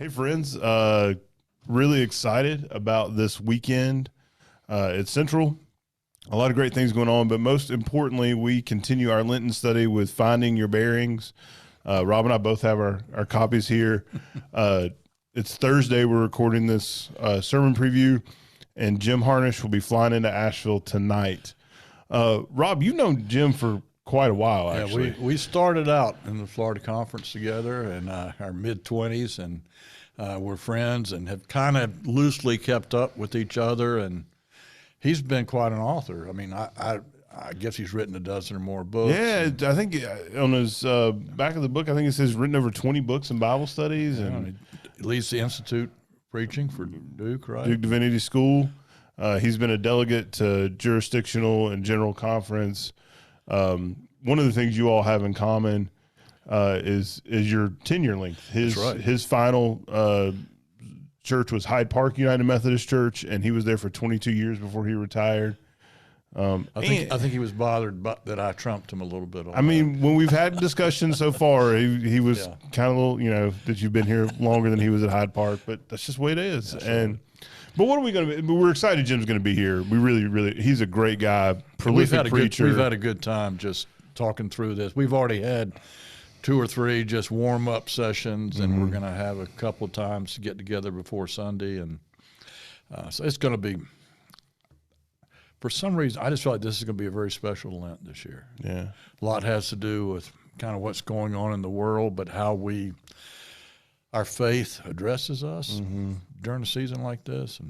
Hey, friends. Really excited about this weekend at Central. A lot of great things going on, but most importantly, we continue our Lenten study with Finding Your Bearings. Rob and I both have our copies here. It's Thursday. We're recording this sermon preview, and Jim Harnish will be flying into Asheville tonight. Rob, you've known Jim for quite a while, actually. Yeah, we started out in the Florida Conference together in our mid-20s, and we're friends and have kind of loosely kept up with each other. And he's been quite an author. I mean, I guess he's written a dozen or more books. Yeah, I think on his back of the book, I think it says written over 20 books and Bible studies. Yeah, and he leads the Institute preaching for Duke, right? Duke Divinity School. He's been a delegate to jurisdictional and general conference. One of the things you all have in common is your tenure length. His final church was Hyde Park United Methodist Church, and he was there for 22 years before he retired. I think he was bothered that I trumped him a little bit. I mean, when we've had discussions so far, he was kind of that you've been here longer than he was at Hyde Park, but that's just the way it is. Right. But what are we going to be? We're excited Jim's going to be here. We really, he's a great guy, prolific preacher. We've had a good time just talking through this. We've already had 2 or 3 just warm-up sessions, and we're going to have a couple of times to get together before Sunday. And so it's going to be, for some reason, I just feel like this is going to be a very special Lent this year. Yeah. A lot has to do with kind of what's going on in the world, but how our faith addresses us during a season like this.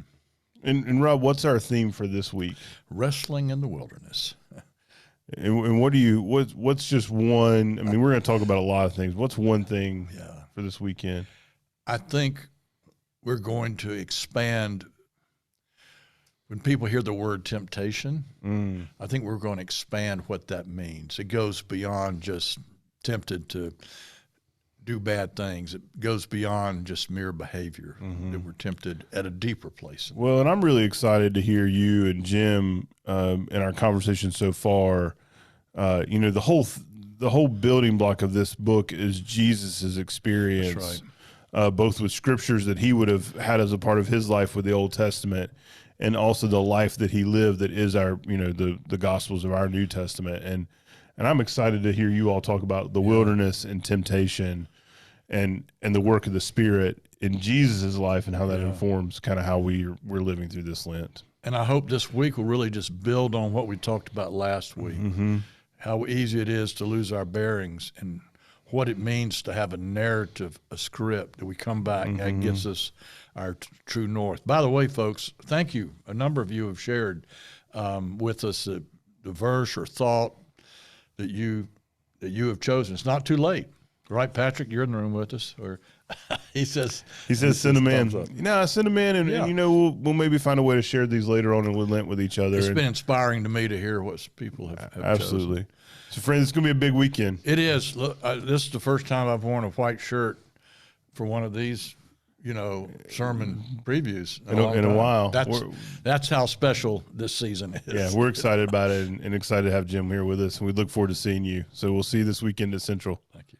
And Rob, what's our theme for this week? Wrestling in the wilderness. And what's just one? I mean, we're going to talk about a lot of things. What's one thing for this weekend? I think we're going to expand. When people hear the word temptation, I think we're going to expand what that means. It goes beyond just tempted to do bad things. It goes beyond just mere behavior, that we're tempted at a deeper place. Well, and I'm really excited to hear you and Jim in our conversation so far. The whole building block of this book is Jesus's experience. That's right. Both with scriptures that he would have had as a part of his life with the Old Testament, and also the life that he lived that is our, the Gospels of our New Testament. And I'm excited to hear you all talk about the wilderness and temptation and the work of the Spirit in Jesus' life and how that informs kind of how we're living through this Lent. And I hope this week will really just build on what we talked about last week, how easy it is to lose our bearings and what it means to have a narrative, a script, that we come back and that gives us our true north. By the way, folks, thank you. A number of you have shared with us the verse or thought that you have chosen. It's not too late, right, Patrick? You're in the room with us, or he says send them in. Send them in, and we'll maybe find a way to share these later on in Lent with each other. It's been inspiring to me to hear what people have absolutely chosen. So, friends, it's going to be a big weekend. It is. Look, this is the first time I've worn a white shirt for one of these, sermon previews in a while. That's how special this season is. Yeah, we're excited about it and excited to have Jim here with us, and we look forward to seeing you. So we'll see you this weekend at Central. Thank you.